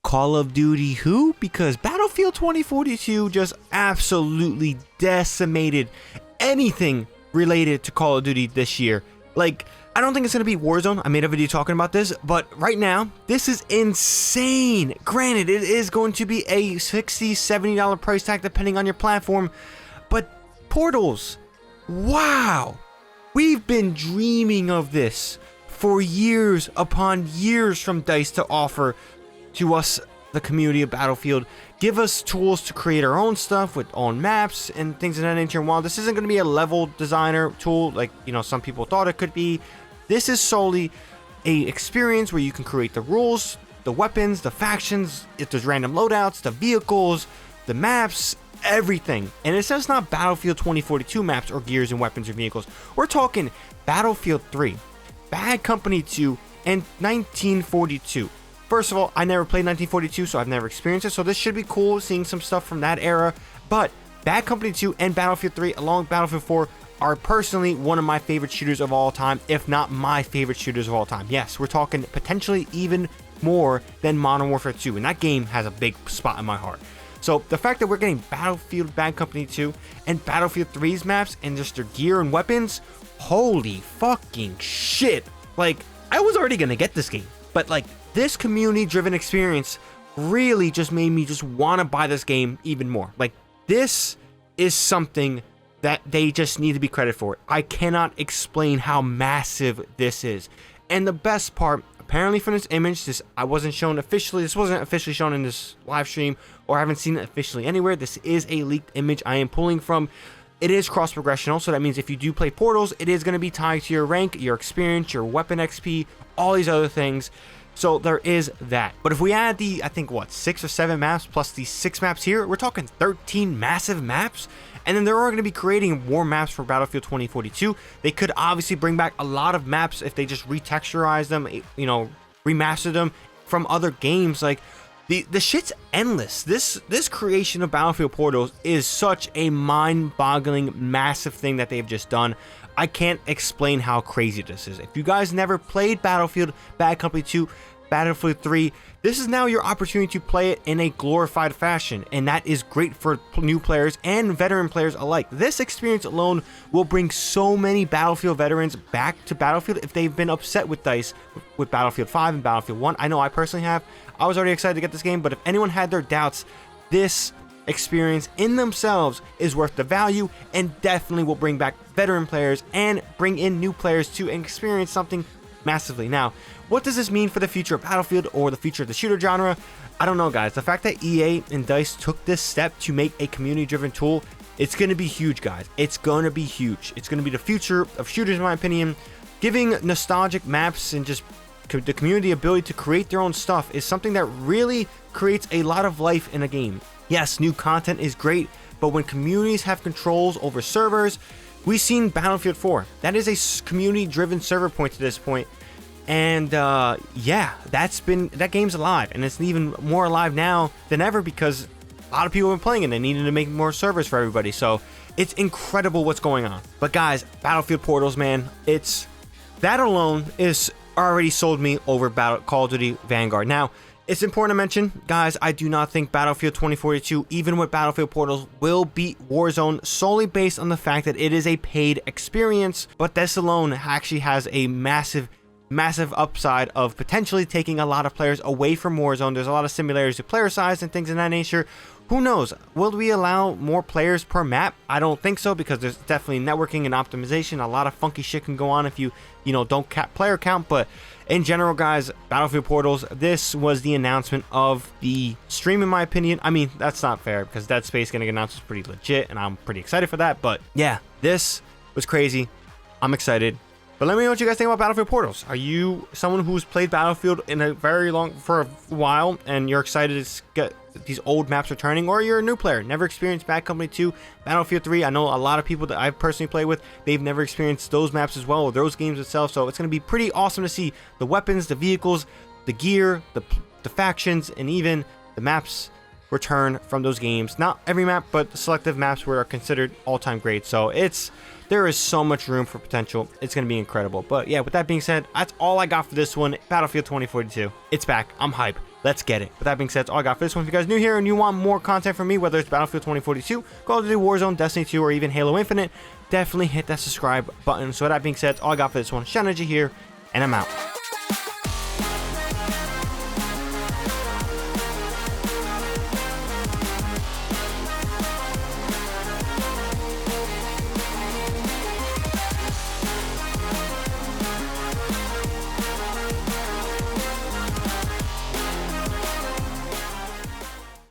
Call of Duty who? Because Battlefield 2042 just absolutely decimated anything related to Call of Duty this year. Like, I don't think it's going to be Warzone. I made a video talking about this, but right now, this is insane. Granted, it is going to be a $60, $70 price tag depending on your platform, but Portals, wow. We've been dreaming of this for years upon years from DICE to offer to us, the community of Battlefield. Give us tools to create our own stuff with own maps and things of that nature. And while this isn't going to be a level designer tool like, you know, some people thought it could be, this is solely a experience where you can create the rules, the weapons, the factions, if there's random loadouts, the vehicles, the maps, everything. And it's just not Battlefield 2042 maps or gears and weapons or vehicles. We're talking Battlefield 3, Bad Company 2, and 1942. First of all, I never played 1942, so I've never experienced it, so this should be cool seeing some stuff from that era. But Bad Company 2 and Battlefield 3, along with Battlefield 4, are personally one of my favorite shooters of all time, if not my favorite shooters of all time. Yes, we're talking potentially even more than Modern Warfare 2, and that game has a big spot in my heart. So the fact that we're getting Battlefield Bad Company 2 and Battlefield 3's maps and just their gear and weapons, holy fucking shit. Like, I was already gonna get this game, but like, this community-driven experience really just made me just want to buy this game even more. Like, this is something that they just need to be credited for. I cannot explain how massive this is. And the best part, apparently from this image, this wasn't shown officially, this wasn't officially shown in this live stream, or I haven't seen it officially anywhere. This is a leaked image I am pulling from. It is cross-progressional, so that means if you do play Portals, it is going to be tied to your rank, your experience, your weapon XP, all these other things. So there is that. But if we add the, I think, what, 6 or 7 maps plus the 6 maps here, we're talking 13 massive maps. And then they're going to be creating more maps for Battlefield 2042. They could obviously bring back a lot of maps if they just retexturize them, you know, remaster them from other games. Like, the shit's endless. This creation of Battlefield Portals is such a mind-boggling, massive thing that they've just done. I can't explain how crazy this is. If you guys never played Battlefield, Bad Company 2, Battlefield 3, this is now your opportunity to play it in a glorified fashion, and that is great for new players and veteran players alike. This experience alone will bring so many Battlefield veterans back to Battlefield if they've been upset with DICE with Battlefield 5 and Battlefield 1. I know I personally have. I was already excited to get this game, but if anyone had their doubts, this experience in themselves is worth the value and definitely will bring back veteran players and bring in new players to experience something massively. Now, what does this mean for the future of Battlefield or the future of the shooter genre? I don't know, guys. The fact that EA and DICE took this step to make a community-driven tool, it's going to be huge, guys. It's going to be huge. It's going to be the future of shooters, in my opinion. Giving nostalgic maps and just the community ability to create their own stuff is something that really creates a lot of life in a game. Yes, new content is great, but when communities have controls over servers, we've seen Battlefield 4. That is a community-driven server point to this point. And yeah, that game's alive, and it's even more alive now than ever because a lot of people have been playing it and they needed to make more servers for everybody. So it's incredible what's going on. But guys, Battlefield Portals, man, that alone is already sold me over Call of Duty Vanguard. Now, it's important to mention, guys, I do not think Battlefield 2042, even with Battlefield Portals, will beat Warzone solely based on the fact that it is a paid experience, but this alone actually has a massive upside of potentially taking a lot of players away from Warzone. There's a lot of similarities to player size and things of that nature. Who knows? Will we allow more players per map? I don't think so, because there's definitely networking and optimization. A lot of funky shit can go on if you don't cap player count. But in general, guys, Battlefield Portals, this was the announcement of the stream, in my opinion. I mean, that's not fair because Dead Space getting announced was pretty legit, and I'm pretty excited for that. But yeah, this was crazy. I'm excited. But let me know what you guys think about Battlefield Portals. Are you someone who's played Battlefield for a while and you're excited to get these old maps returning, or you're a new player, never experienced Bad Company 2, Battlefield 3? I know a lot of people that I've personally played with, they've never experienced those maps as well, or those games itself. So it's going to be pretty awesome to see the weapons, the vehicles, the gear, the factions, and even the maps return from those games. Not every map, but the selective maps were considered all-time great. So there is so much room for potential. It's going to be incredible. But yeah, with that being said, that's all I got for this one. Battlefield 2042. It's back. I'm hype. Let's get it. With that being said, that's all I got for this one. If you guys are new here and you want more content from me, whether it's Battlefield 2042, Call of Duty Warzone, Destiny 2, or even Halo Infinite, definitely hit that subscribe button. So with that being said, that's all I got for this one. ShadowNinja here, and I'm out.